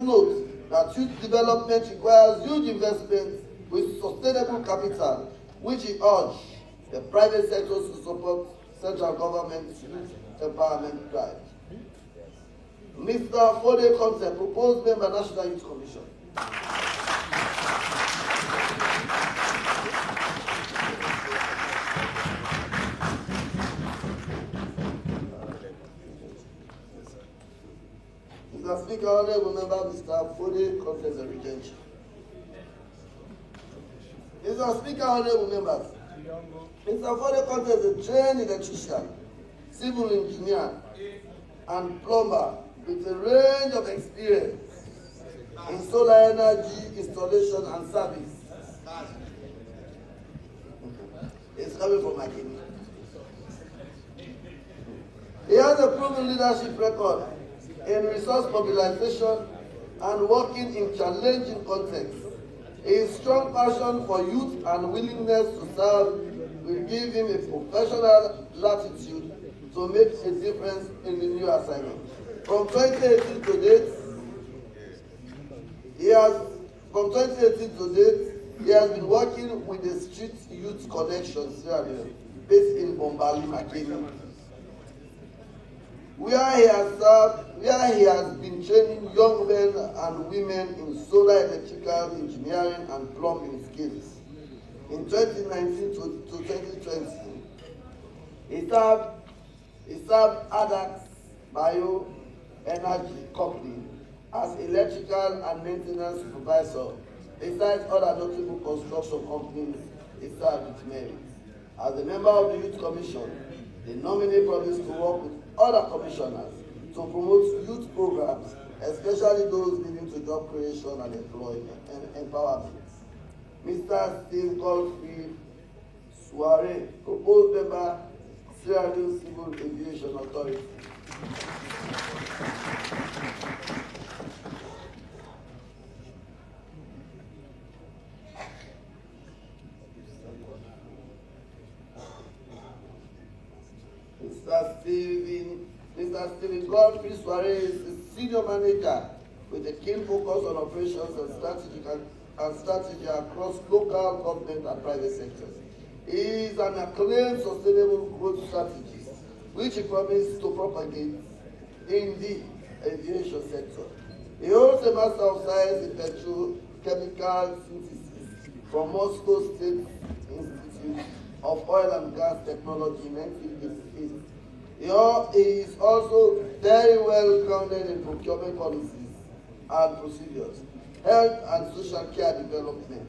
note that youth development requires huge investment with sustainable capital, which he urged the private sector to support central government's youth empowerment drive. Mr. Fode Conte, proposed member, National Youth Commission. Mr. Speaker, honorable member, Mr. Fode Conte is a rejection. Mr. Speaker, honorable members, Mr. Fode Conte is a trained electrician, civil engineer, and plumber with a range of experience in solar energy installation and service. It's coming from my kidney. He has a proven leadership record in resource mobilization and working in challenging contexts. His strong passion for youth and willingness to serve will give him a professional latitude to make a difference in the new assignment. From 2018 to date, he has been working with the Street Youth Connection Sierra Leone, based in Bombali, Makeni, where he has been training young men and women in solar, electrical, engineering, and plumbing skills. In 2019 to 2020, he served ADAX Bio Energy Company as electrical and maintenance supervisor, besides other notable construction companies he served with merit. As a member of the Youth Commission, the nominee promised to work with other commissioners to promote youth programs, especially those leading to job creation and employment and empowerment. Mr. Steve Godfrey Soiree, proposed member, Sierra Leone Civil Aviation Authority. Mr. Stephen Godfrey Soiree is the senior manager with a keen focus on operations and strategy across local government and private sectors. He is an acclaimed sustainable growth strategist, which he promised to propagate in the aviation sector. He holds a Master of Science in Petrochemical Synthesis from Moscow State Institute of Oil and Gas Technology in 1988. He is also very well grounded in procurement policies and procedures, health and social care development.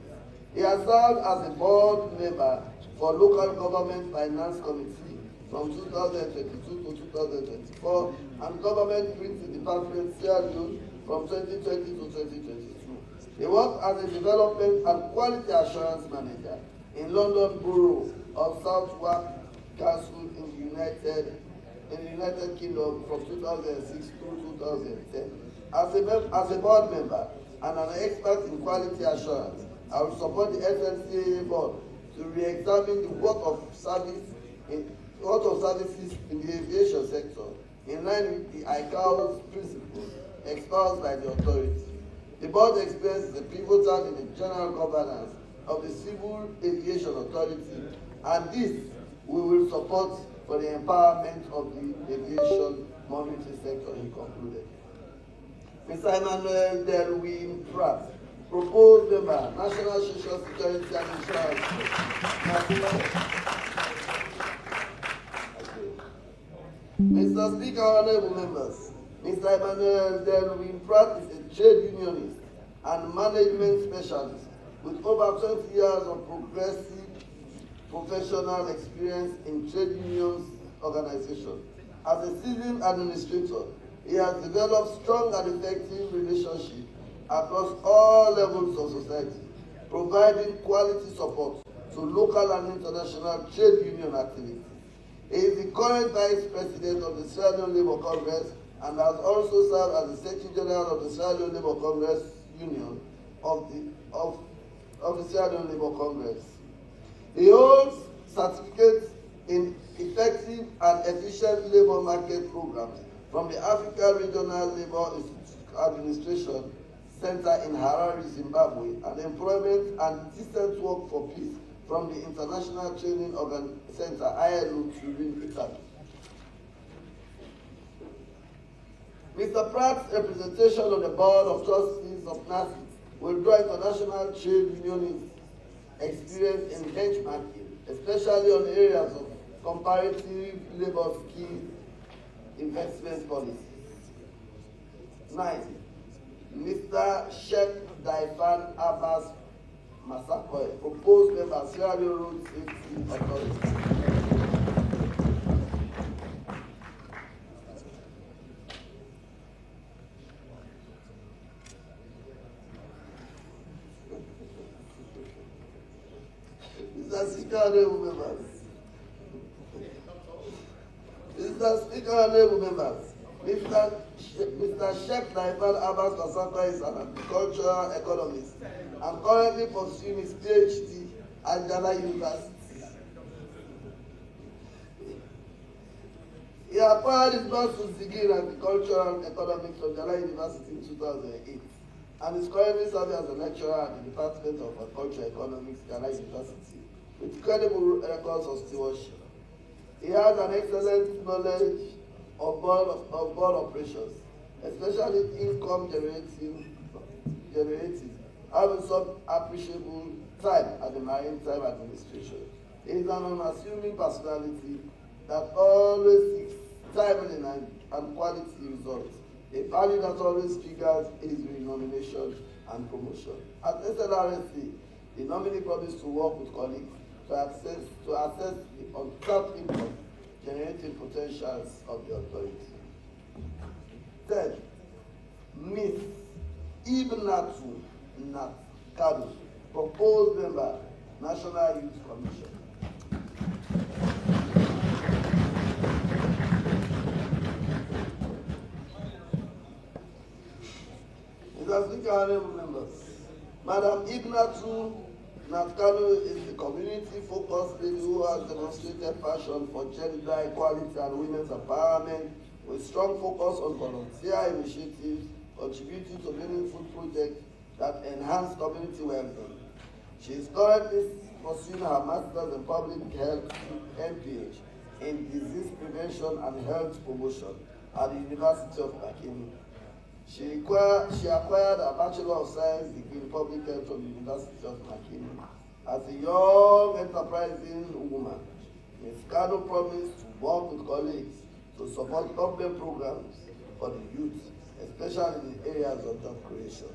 He has served as a board member for Local Government Finance Committee from 2022 to 2024 and Government Printing Department Sierra Leone from 2020 to 2022. He worked as a development and quality assurance manager in London Borough of Southwark Council in the United Kingdom from 2006 to 2010. As a board member and an expert in quality assurance, I will support the SNCA board to re-examine the work of services in the aviation sector in line with the ICAO's principles espoused by the authority. The board experience is pivotal in the general governance of the Civil Aviation Authority, and this we will support for the empowerment of the aviation monitoring sector, he concluded. Mr. Emmanuel Delwin Pratt, proposed member, National Social Security and Insurance. Mr. Speaker, honorable members, Mr. Emmanuel Delwin Pratt is a trade unionist and management specialist with over 20 years of progressive professional experience in trade unions organization. As a civil administrator, he has developed strong and effective relationships across all levels of society, providing quality support to local and international trade union activities. He is the current Vice President of the Sierra Leone Labour Congress and has also served as the Secretary General of the Sierra Leone Labour Congress Union of the Sierra Leone Labour Congress. He holds certificates in effective and efficient labor market programs from the Africa Regional Labour Institute Administration Center in Harare, Zimbabwe, and employment and decent work for peace from the International Training Center, ILO, Turin, Italy. Mr. Pratt's representation on the Board of Trustees of NACIT will draw international trade unionists' experience in benchmarking, especially on areas of comparative labor skill investment policies. 9. Mr. Sheikh Daifan Abbas Masakoy, proposed member, Sierra Leone Road Safety Authority. Mr. Speaker, honorable members. Mr. Speaker, honorable members. Mr. Sheikh Daifan Abbas Masakoy is an agricultural economist and currently pursuing his PhD at Ghana University. He acquired his master's degree in agricultural economics from Ghana University in 2008 and is currently serving as a lecturer at the Department of Agricultural Economics, Ghana University, with credible records of stewardship. He has an excellent knowledge of board operations, especially income generating, having some appreciable time at the Maritime Administration. He is an unassuming personality that always seeks timely and quality results, a value that always figures his renomination and promotion. At SLRSC, the nominee promised to work with colleagues to assess the untapped income generating potentials of the authority. 10. Ms. Ibnatu Natkadu, proposed member, National Youth Commission. Mr. Speaker, honorable members, Madam Ibnatu Natkanu is the community-focused lady who has demonstrated passion for gender equality and women's empowerment, with strong focus on volunteer initiatives contributing to meaningful projects that enhance community well-being. She is currently pursuing her Master's in Public Health MPH in Disease Prevention and Health Promotion at the University of Makini. She acquired a Bachelor of Science degree in Public Health from the University of Makini. As a young, enterprising woman, Ms. Kano promised to work with colleagues to support government programs for the youth, especially in the areas of job creation.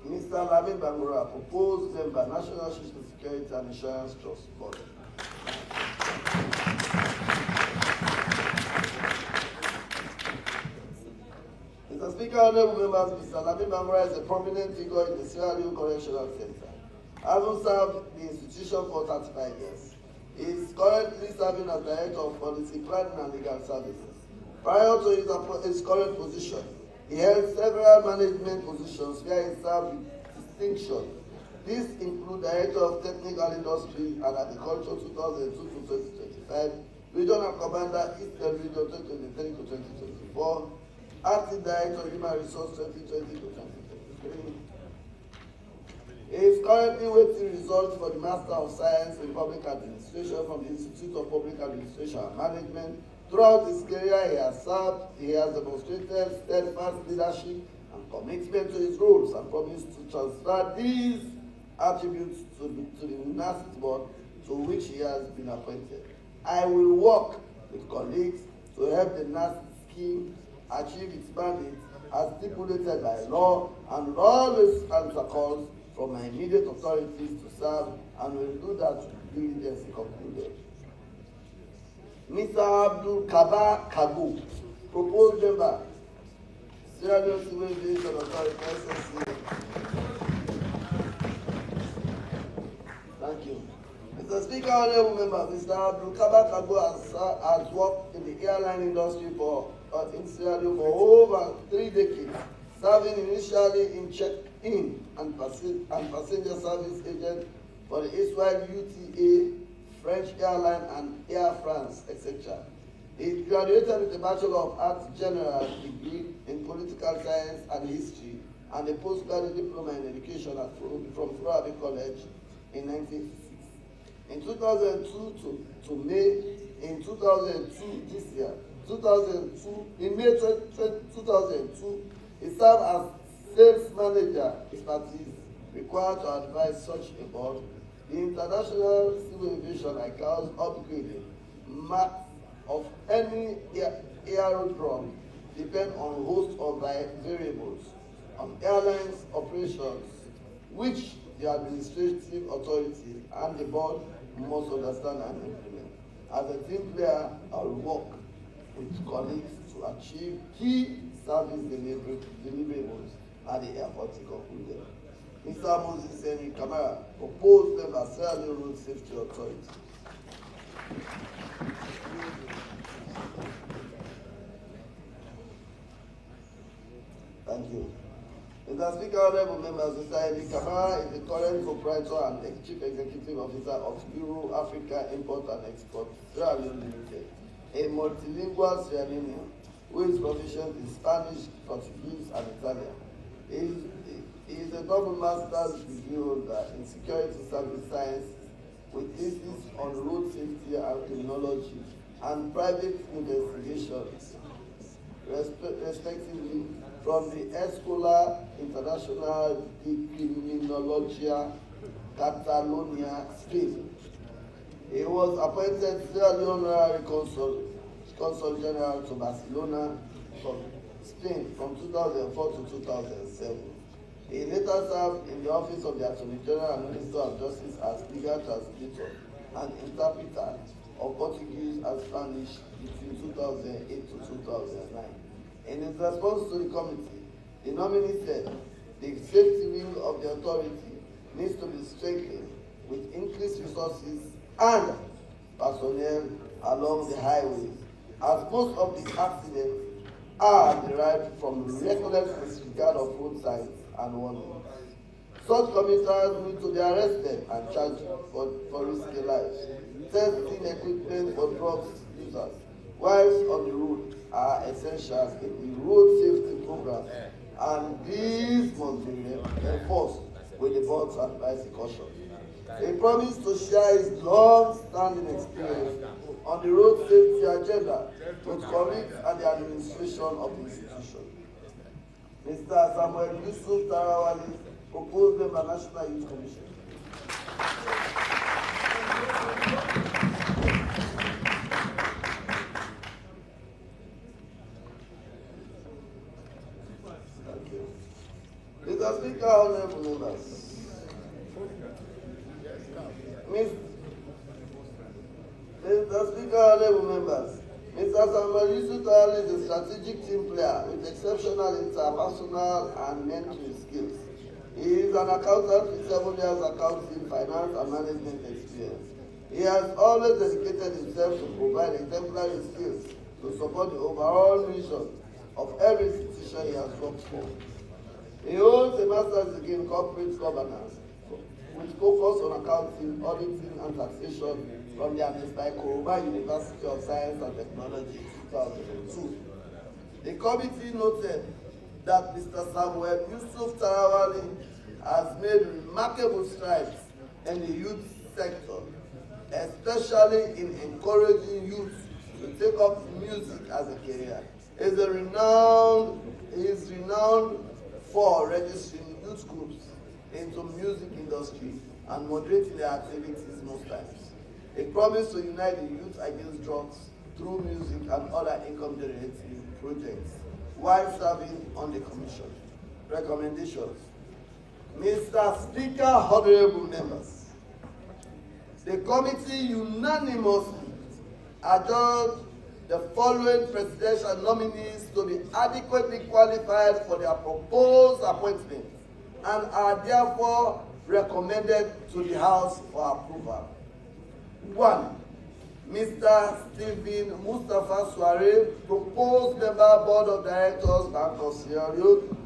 Mr. Lamin Bangura, proposed member, National Social Security and Insurance Trust Board. Mr. Speaker, honorable members, Mr. Lamin Bangura is a prominent figure in the Sierra Leone Correctional Center, having served the institution for 35 years. He is currently serving as Director of Policy, Planning and Legal Services. Prior to his current position, he held several management positions where he served with distinction. These include Director of Technical Industry and Agriculture 2002 to 2025, Regional Commander Eastern Region 2023 to 2024, Acting Director Human Resource 2020 to 2023. He is currently waiting results for the Master of Science in Public Administration from the Institute of Public Administration and Management. Throughout his career, he has demonstrated steadfast leadership and commitment to his roles and promised to transfer these attributes to the NACIT board to which he has been appointed. I will work with colleagues to help the NACIT scheme achieve its mandate as stipulated by law and will always answer calls from my immediate authorities to serve and will do that with diligence concluded. Mr. Abdul Kaba Kagu, proposed member, Sierra Leone Civil Aviation Authority, Excellency. Thank you. Mr. Speaker, honorable member, Mr. Abdul Kaba Kagu has worked in the airline industry in Sierra Leone for over 3 decades, serving initially in check-in and passenger service agent for the Israel UTA, French Airline and Air France, etc. He graduated with a Bachelor of Arts General degree in Political Science and History and a postgraduate diploma in education from Furabi College in 1986. In 2002 to May, in 2002, this year, 2002, in May 2002, he served as sales manager expertise required to advise such a board. The International Civil Aviation ICAO's upgrading maps of any aerodrome depend on a host of variables on airlines operations, which the administrative authority and the board must understand and implement. As a team player, I will work with colleagues to achieve key service deliverables at the airport to conclude. Mr. Moses Henry Kamara proposed them as Sierra Leone Road Safety Authority. Thank you. Mr. Speaker, honorable members, Mr. Henry Kamara is the current proprietor and chief executive officer of Euro Africa Import and Export, Sierra Leone Limited, a multilingual Sierra Leonean who is proficient in Spanish, Portuguese, and Italian. He is a double master's degree holder in security service science with thesis on road safety and criminology and private investigations, respectively, from the Escola Internacional de Criminologia, Catalonia, Spain. He was appointed Sierra Leone Honorary Consul General to Barcelona, Spain, from 2004 to 2007. He later served in the office of the Attorney General and Minister of Justice as legal translator and interpreter of Portuguese and Spanish between 2008 to 2009. In his response to the committee, the nominee said the safety wing of the authority needs to be strengthened with increased resources and personnel along the highways, as most of the accidents are derived from reckless disregard of road signs and warnings. Such commuters need to be arrested and charged for risking lives. Testing equipment for drugs users whilst on the road are essential in the road safety program, and these must be enforced with the board's advice and caution. He promised to share his long-standing experience on the road safety agenda with colleagues and the administration of the institution. Mr. Samuel Yusuf Tarawali proposed them by National Youth Commission. Thank you. Mr. Speaker, honorable members. Mr. Speaker, honorable members, Mr. Samuel Yusuf Tarawali is a strategic team player with exceptional interpersonal and mentoring skills. He is an accountant with 7 years accounting, finance, and management experience. He has always dedicated himself to provide exemplary skills to support the overall mission of every institution he has worked for. He holds a master's degree in corporate governance with focus on accounting, auditing, and taxation from the Koroba University of Science and Technology in 2002. The committee noted that Mr. Samuel Yusuf Tarawali has made remarkable strides in the youth sector, especially in encouraging youth to take up music as a career. He is renowned for registering youth groups into music industry and moderating their activities most times. He promised to unite the youth against drugs through music and other income-generating projects while serving on the commission. Recommendations. Mr. Speaker, honorable members, the committee unanimously adjourned the following presidential nominees to be adequately qualified for their proposed appointment and are therefore recommended to the House for approval. 1. Mr. Stephen Mustafa Soare, proposed member Board of Directors, Bank of Sierra Leone.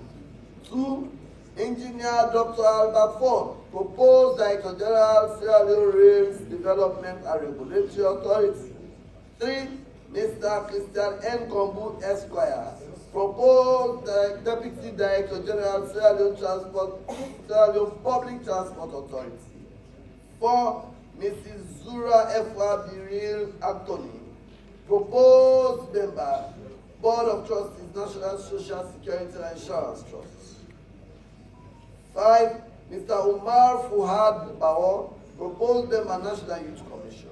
2. Engineer Dr. Albert Ford, proposed Director General, Sierra Leone Rails Development and Regulatory Authority. 3. Mr. Christian N. Kombu, Esquire, proposed Deputy Director General, Sierra Leone Public Transport Authority. 4, Mrs. Zura F.R. Biril Anthony, proposed member, Board of Trustees, National Social Security and Insurance Trust. 5, Mr. Umar Fuhad Bawo, proposed member, National Youth Commission.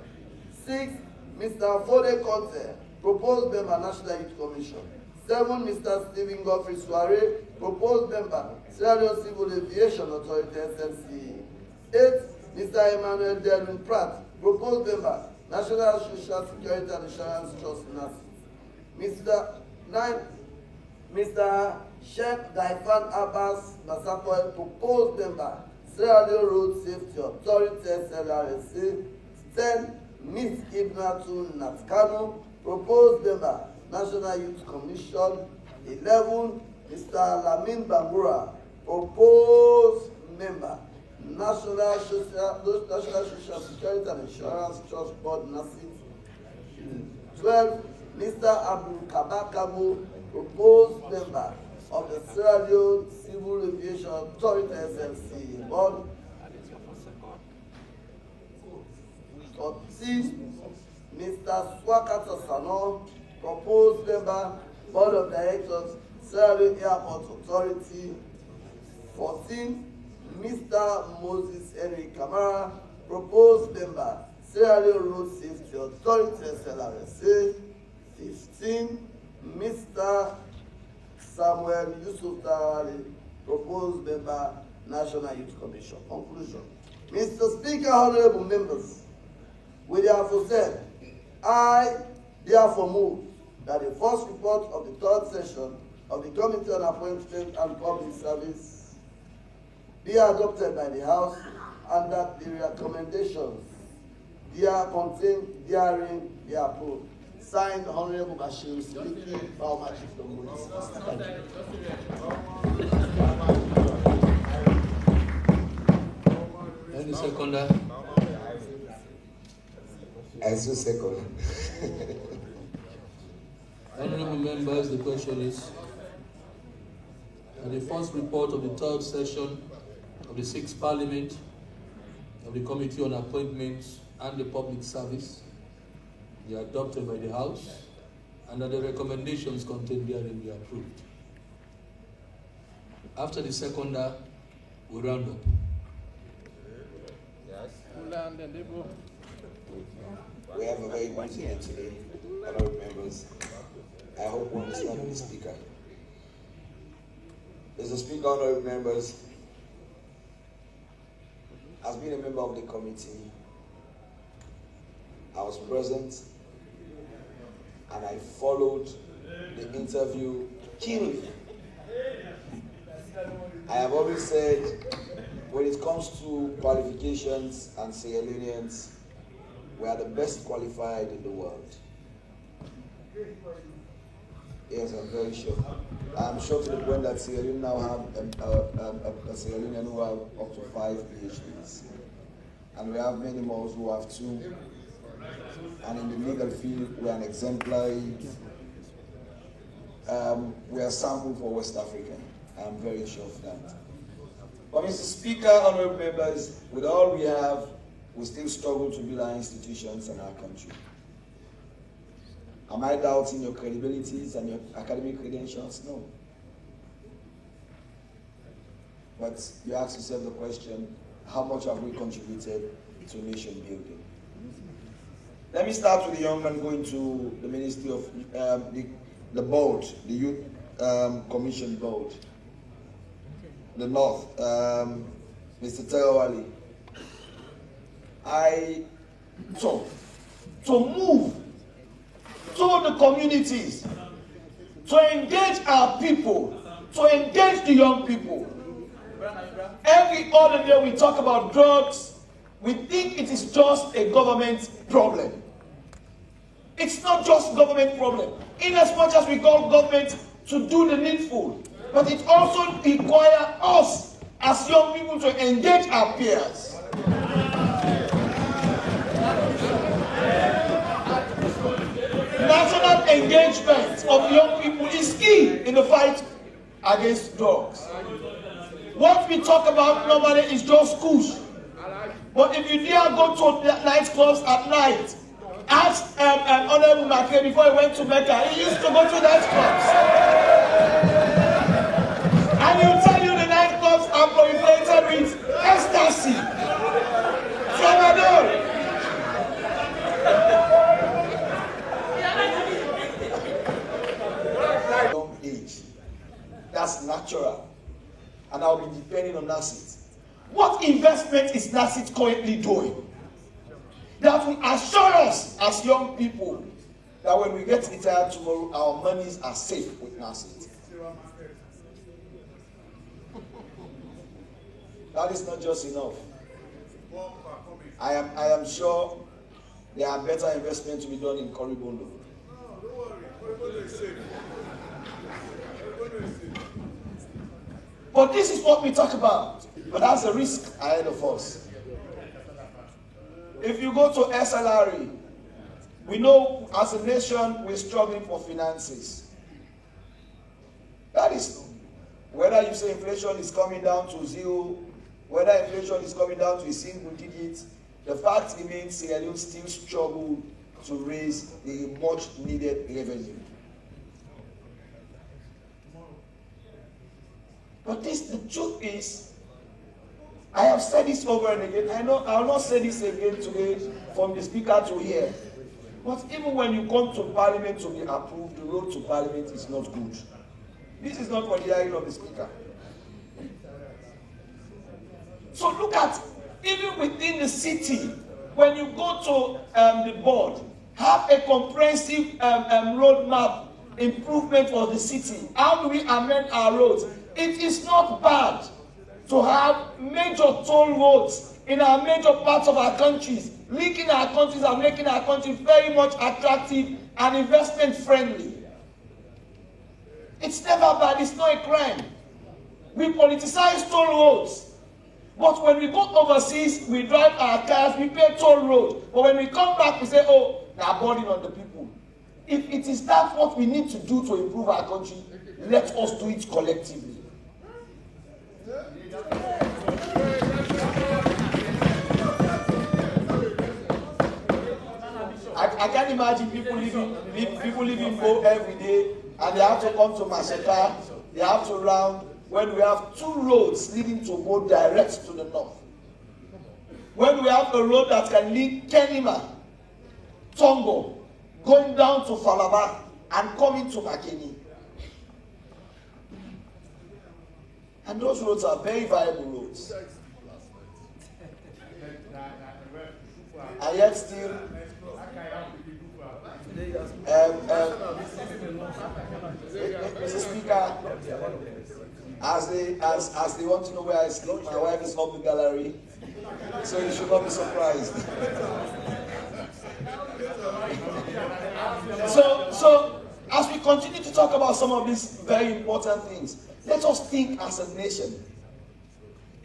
6, Mr. Fode Conte, proposed member, National Youth Commission. 7, Mr. Stephen Godfrey Soare, proposed member, Sierra Leone Civil Aviation Authority, SMC. 8, Mr. Emmanuel Delvin Pratt, proposed member, National Social Security and Insurance Trust, NASIT. 9, Mr. Sheikh Daifan Abbas Masapoy, proposed member, Sierra Leone Road Safety Authority, SLRSA. 10, Ms. Ibnatu Natkano, proposed member, National Youth Commission. 11, Mr. Lamin Bangura, proposed member, National Social Security and Insurance Trust Board, NASIT. 12, Mr. Abdul Kabakamu, proposed member of the Sierra Leone Civil Aviation Authority, SLC Board. 14, Mr. Swakata Sano, proposed member, Board of Directors, Sierra Leone Airport Authority. 14, Mr. Moses Henry Kamara, proposed member, Sierra Leone Road Safety Authority, SLRSA. 15, Mr. Samuel Yusuf Tawali, proposed member, National Youth Commission. Conclusion. Mr. Speaker, honorable members, we therefore said, I therefore move that the first report of the third session of the Committee on Appointment and Public Service be adopted by the House, and that the recommendations there contained therein be approved. Signed, Honorable Bashir Siliki, Power Chief of Police. Any seconder? I so second. Honorable members, the question is, the first report of the third session of the 6th Parliament of the Committee on Appointments and the Public Service, they are adopted by the House, and that the recommendations contained therein be approved. After the seconder, we round up. We have a very busy day today, honorable members. I hope we understand the speaker. Mr. Speaker, honorable members, as being a member of the committee, I was present and I followed the interview keenly. I have always said, when it comes to qualifications and Sierra Leoneans, we are the best qualified in the world. Yes, I'm very sure. I'm sure to the point that Sierra Leone now have a Sierra Leonean who have up to 5 PhDs. And we have many more who have 2. And in the legal field, we are an exemplary. We are sample for West Africa. I'm very sure of that. But Mr. Speaker, honorable members, with all we have, we still struggle to build our institutions and our country. Am I doubting your credibilities and your academic credentials? No. But you ask yourself the question, how much have we contributed to nation building? Let me start with the young man going to the Ministry of the board, the Youth Commission board, the North, Mr. Terawali. To move to the communities, to engage our people, to engage the young people. Every other day we talk about drugs, we think it is just a government problem. It's not just a government problem. In as much as we call government to do the needful, but it also requires us as young people to engage our peers. Personal engagement of young people is key in the fight against drugs. What we talk about normally is just schools. But if you dare go to nightclubs at night, ask Honorable McKay before he went to Mecca, he used to go to nightclubs. And he'll tell you the nightclubs are proliferated with ecstasy, tramadol. Young age. That's natural. And I'll be depending on NACIT. What investment is NACIT currently doing that will assure us as young people that when we get retired tomorrow, our monies are safe with NACIT? That is not just enough. I am sure there are better investments to be done in Koribondo. But this is what we talk about. But that's a risk ahead of us. If you go to SLRE, we know as a nation we're struggling for finances. That is, whether you say inflation is coming down to zero, whether inflation is coming down to a single digit, the fact remains Sierra Leone still struggle to raise the much needed revenue. But the truth is, I have said this over and again. I know I will not say this again today from the speaker to here. But even when you come to Parliament to be approved, the road to Parliament is not good. This is not for the hearing of the speaker. So look at, even within the city, when you go to the board, have a comprehensive roadmap improvement for the city. How do we amend our roads? It is not bad to have major toll roads in our major parts of our countries, linking our countries and making our country very much attractive and investment friendly. It's never bad, it's not a crime. We politicize toll roads. But when we go overseas, we drive our cars, we pay toll road. But when we come back, we say, oh, they are burden on the people. If it is that what we need to do to improve our country, let us do it collectively. I can't imagine people leaving Bo every day and they have to come to Masaka, they have to round, when we have two roads leading to Bo direct to the north. When we have a road that can lead Kenema, Tongo, going down to Falaba and coming to Makeni. And those roads are very viable roads. And yet still, Mr. Speaker, as they want to know where I sleep, my wife is up the gallery, so you should not be surprised. So as we continue to talk about some of these very important things, let us think as a nation.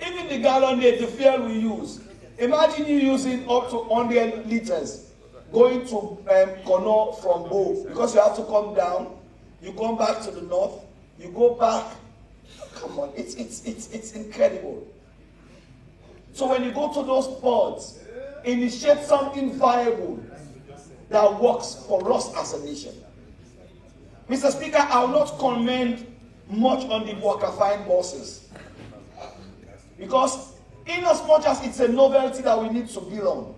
Even the gallon rate, the fuel we use, imagine you using up to 100 liters going to Kono from Bo, because you have to come down, you come back to the north, you go back. Come on, it's incredible. So when you go to those ports, initiate something viable that works for us as a nation. Mr. Speaker, I will not comment much on the worker-fine buses, because in as much as it's a novelty that we need to build on,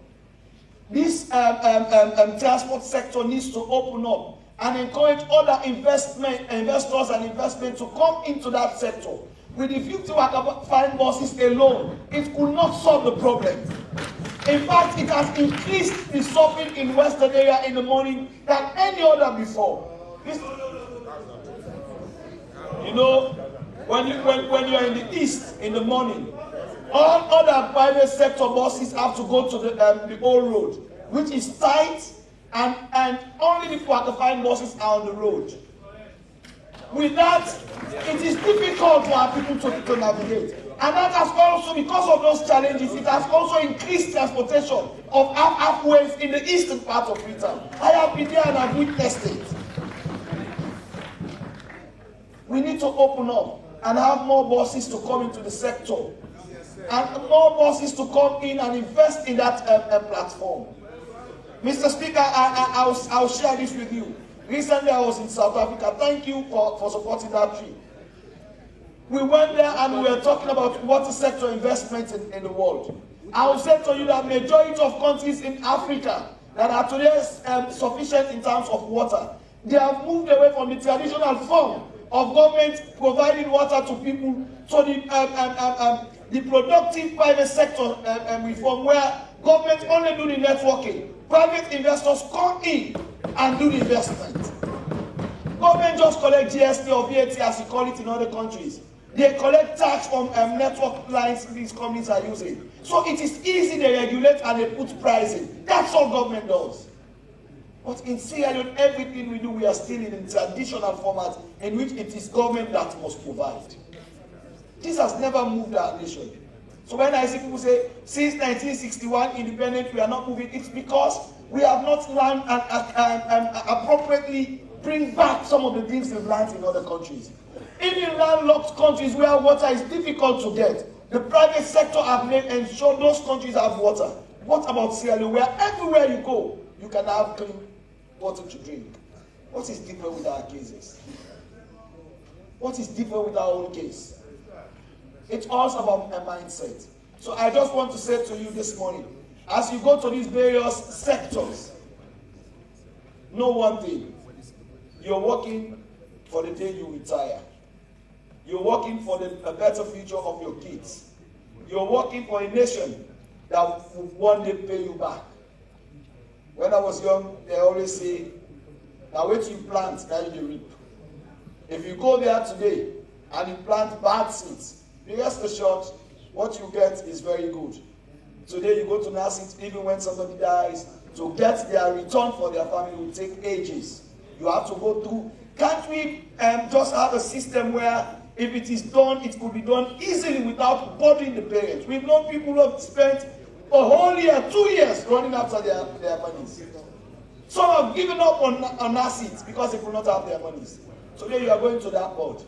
this transport sector needs to open up and encourage other investors and investment to come into that sector. With the 50 worker-fine buses alone, it could not solve the problem. In fact, it has increased the shopping in Western area in the morning than any other before. You know, when you're in the east in the morning, all other private sector buses have to go to the old road, which is tight, and only the worker-fine buses are on the road. With that, it is difficult for our people to navigate. And that has also, because of those challenges, it has also increased transportation of halfways in the eastern part of Freetown. I have been there and I've witnessed it. We need to open up and have more buses to come into the sector. And more buses to come in and invest in that platform. Mr. Speaker, I'll share this with you. Recently, I was in South Africa. Thank you for supporting that trip. We went there and we were talking about water sector investment in the world. I will say to you that majority of countries in Africa that are today sufficient in terms of water, they have moved away from the traditional form of government providing water to people. So the productive private sector reform, where government only do the networking, private investors come in and do the investment. Government just collect GST or VAT, as you call it in other countries. They collect tax from network lines these companies are using. So it is easy, they regulate and they put pricing. That's all government does. But in Sierra Leone, everything we do, we are still in a traditional format in which it is government that must provide. This has never moved our nation. So when I see people say, since 1961, independent, we are not moving, it's because we have not learned and appropriately bring back some of the things we've learned in other countries. Even in landlocked countries where water is difficult to get, the private sector have made ensure those countries have water. What about Sierra Leone, where everywhere you go, you can have clean water to drink? What is different with our cases? What is different with our own case? It's all about a mindset. So I just want to say to you this morning, as you go to these various sectors, know one thing. You're working for the day you retire. You're working for a better future of your kids. You're working for a nation that will one day pay you back. When I was young, they always say, now wait till you plant, now you reap. If you go there today and you plant bad seeds, rest assured, what you get is very good. Today you go to nursing, even when somebody dies, to get their return for their family will take ages. You have to go through. Can't we just have a system where if it is done, it could be done easily without bothering the parents? We've known people who have spent a whole year, 2 years running after their monies. Some have given up on assets because they could not have their monies. Today you are going to that board.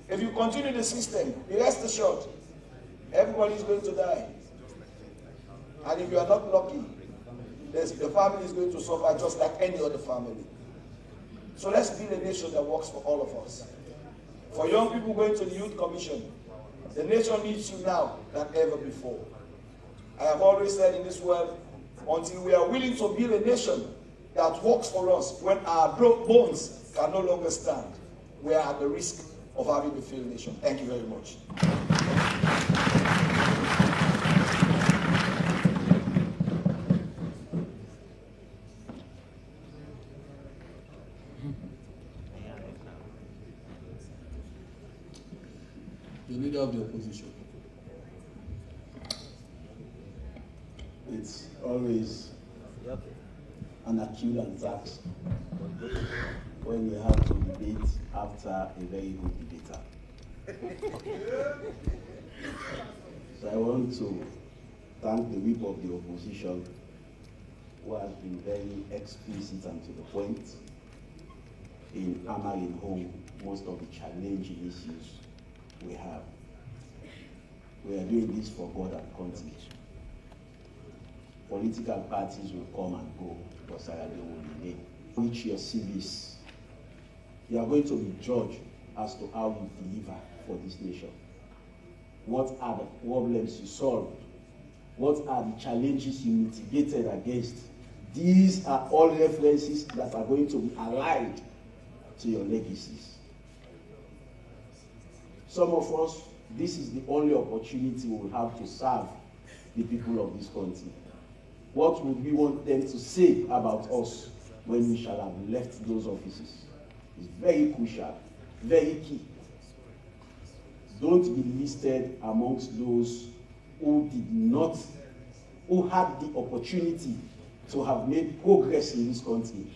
If you continue the system, rest assured, everybody is going to die. And if you are not lucky, the family is going to suffer just like any other family. So let's build a nation that works for all of us. For young people going to the Youth Commission, the nation needs you now than ever before. I have always said in this world, until we are willing to build a nation that works for us, when our bones can no longer stand, we are at the risk of having a failed nation. Thank you very much. The leader of the opposition. It's always an Achilles task when we have to debate after a very good debater. So I want to thank the whip of the opposition, who has been very explicit and to the point in hammering home most of the challenging issues we have. We are doing this for God and country. Political parties will come and go, but Sierra Leone will remain. Reach your CVs. You are going to be judged as to how you deliver for this nation. What are the problems you solved? What are the challenges you mitigated against? These are all references that are going to be aligned to your legacies. Some of us, this is the only opportunity we will have to serve the people of this country. What would we want them to say about us when we shall have left those offices? It's very crucial, very key. Don't be listed amongst those who had the opportunity to have made progress in this country,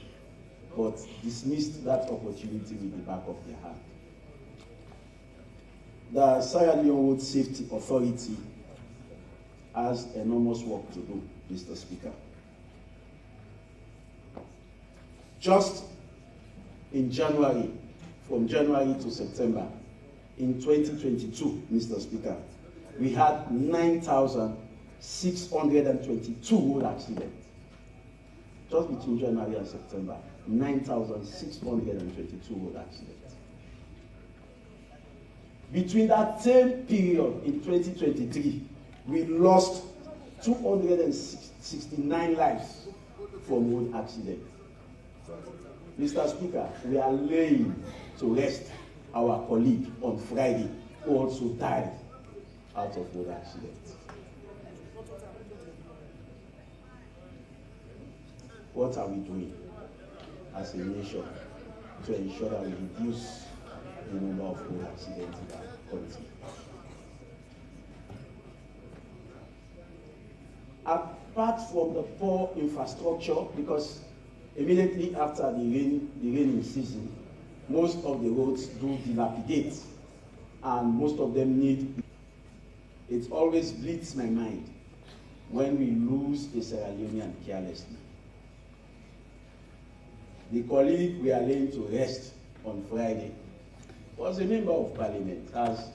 but dismissed that opportunity with the back of their hand. The Sierra Leone Road Safety Authority has enormous work to do, Mr. Speaker. Just in January, from January to September, in 2022, Mr. Speaker, we had 9,622 road accidents. Just between January and September, 9,622 road accidents. Between that same period in 2023, we lost 269 lives from road accidents. Mr. Speaker, we are laying to rest our colleague on Friday who also died out of road accidents. What are we doing as a nation to ensure that we reduce the number of road accidents in our country? Apart from the poor infrastructure, because immediately after the raining season, most of the roads do dilapidate, and most of them need. It always bleeds my mind when we lose a Sierra Leonean carelessly. The colleague we are laying to rest on Friday was a member of Parliament, has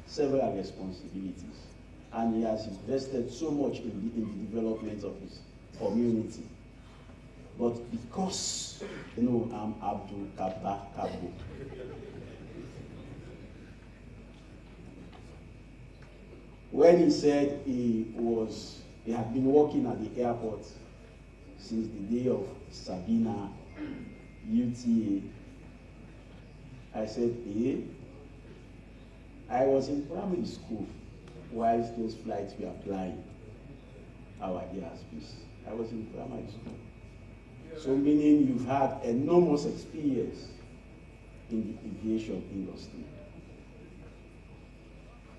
several responsibilities, and he has invested so much in the development of his community. But because, I'm Abdul Kaba Kabo. When he said he had been working at the airport since the day of Sabina, UTA, I said, I was in primary school whilst those flights were flying our airspace. I was in primary school. So meaning you've had enormous experience in the aviation industry.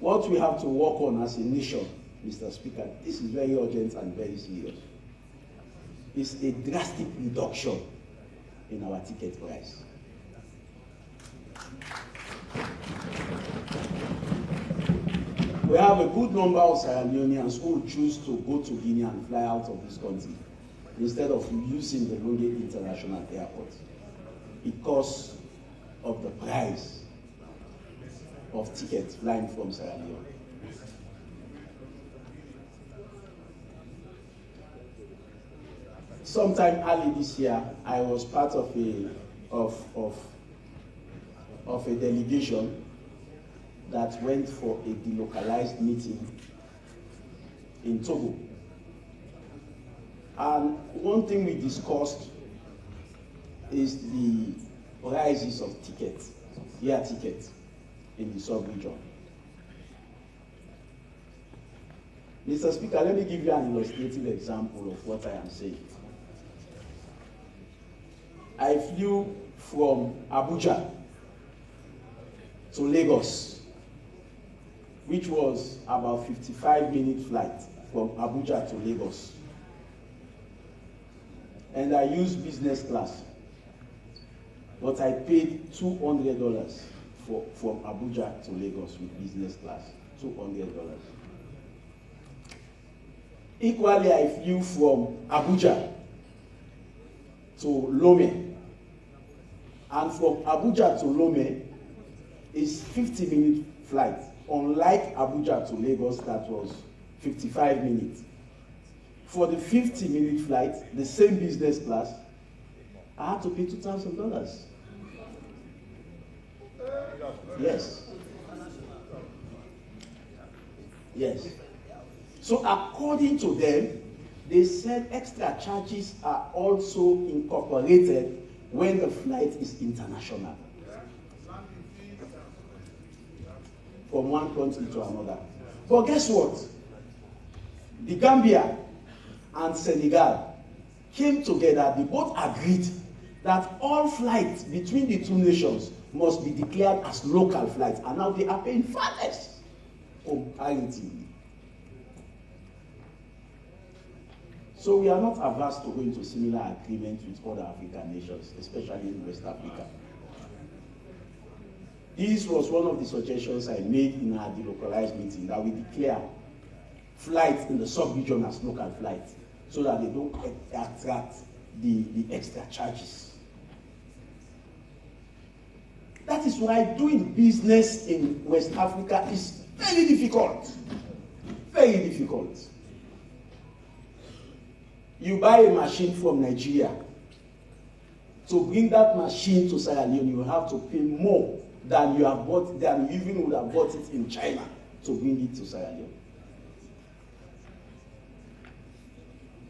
What we have to work on as a nation, Mr. Speaker, this is very urgent and very serious, is a drastic reduction in our ticket price. We have a good number of Sierra Leoneans who choose to go to Guinea and fly out of this country instead of using the London International Airport because of the price of tickets flying from Sierra Leone. Sometime early this year, I was part of a delegation that went for a delocalized meeting in Togo. And one thing we discussed is the prices of tickets, air tickets in the sub-region. Mr. Speaker, let me give you an illustrative example of what I am saying. I flew from Abuja to Lagos, which was about 55-minute flight from Abuja to Lagos. And I used business class, but I paid $200 from Abuja to Lagos with business class, $200. Equally, I flew from Abuja to Lome, and from Abuja to Lome is 50-minute flight, unlike Abuja to Lagos that was 55 minutes. For the 50-minute flight, the same business class, I had to pay $2,000. Yes. Yes. So according to them, they said extra charges are also incorporated when the flight is international, from one country to another. But guess what? The Gambia and Senegal came together. They both agreed that all flights between the two nations must be declared as local flights, and now they are paying far less comparatively. So we are not averse to going to similar agreements with other African nations, especially in West Africa. This was one of the suggestions I made in our delocalized meeting, that we declare flights in the sub-region as local flights so that they don't attract the extra charges. That is why doing business in West Africa is very difficult. Very difficult. You buy a machine from Nigeria. To bring that machine to Sierra Leone, you have to pay more than you even would have bought it in China to bring it to Sierra Leone.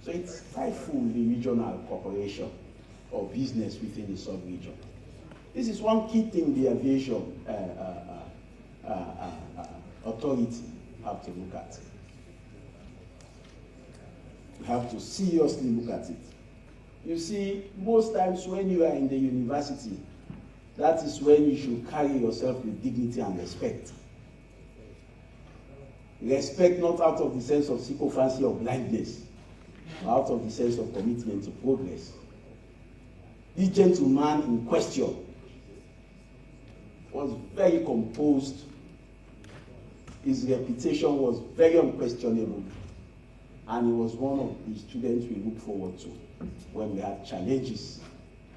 So it's frightful, the regional cooperation or business within the sub-region. This is one key thing the aviation authority have to look at. You have to seriously look at it. You see, most times when you are in the university, that is when you should carry yourself with dignity and respect. Respect not out of the sense of sycophancy or blindness, but out of the sense of commitment to progress. This gentleman in question was very composed. His reputation was very unquestionable. And he was one of the students we look forward to when we had challenges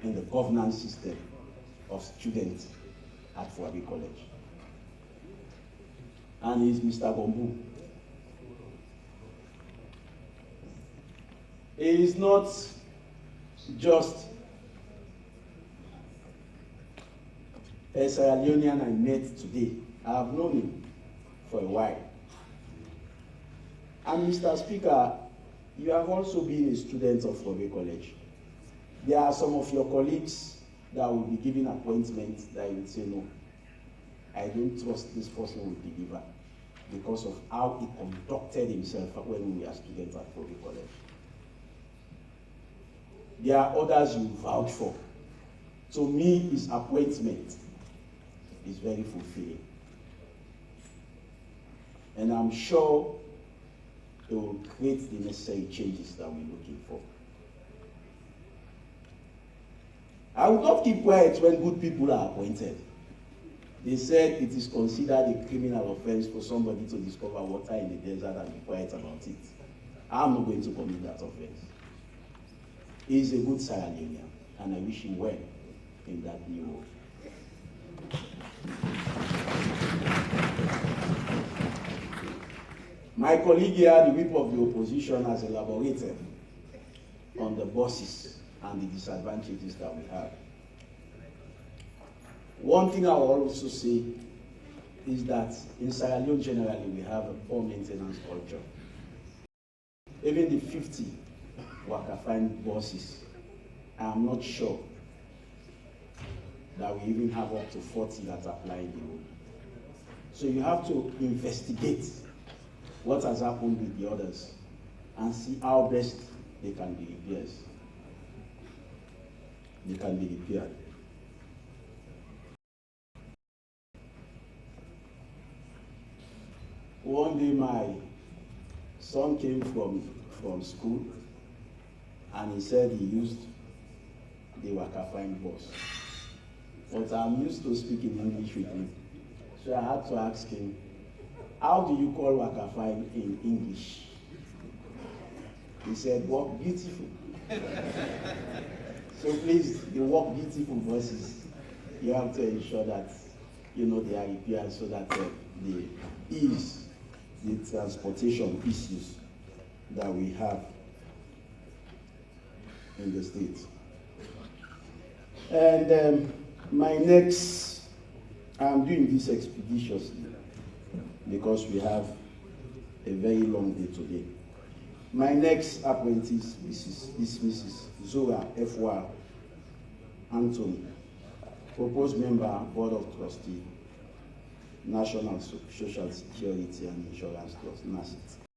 in the governance system of students at Fuabi College. And he's Mr. Gombu. He is not just a Sierra Leonean I met today. I have known him for a while. And Mr. Speaker, you have also been a student of Fuabi College. There are some of your colleagues that will be given appointments that you would say, no, I don't trust this person will deliver because of how he conducted himself when we were students at Fuabi College. There are others you vouch for. To me, his appointment is very fulfilling. And I'm sure it will create the necessary changes that we're looking for. I will not keep quiet when good people are appointed. They said it is considered a criminal offense for somebody to discover water in the desert and be quiet about it. I'm not going to commit that offense. He is a good Sierra Leonean, and I wish him well in that new role. My colleague here, the whip of the opposition, has elaborated on the bosses and the disadvantages that we have. One thing I will also say is that in Sierra Leone generally we have a poor maintenance culture. Even the 50 worker-find bosses, I am not sure that we even have up to 40 that apply the rule. So you have to investigate what has happened with the others and see how best they can be repaired. They can be repaired. One day my son came from school and he said he used the worker-find bus. But I'm used to speaking English with him. So I had to ask him, how do you call worker-find in English? He said, work beautiful. So please, the work beautiful buses, you have to ensure that they are repaired so that the ease the transportation issues that we have in the state. And I'm doing this expeditiously because we have a very long day today. My next apprentice is Mrs. Zora F.Y. Anthony, proposed member, Board of Trustees, National Social Security and Insurance Trust, NASIT.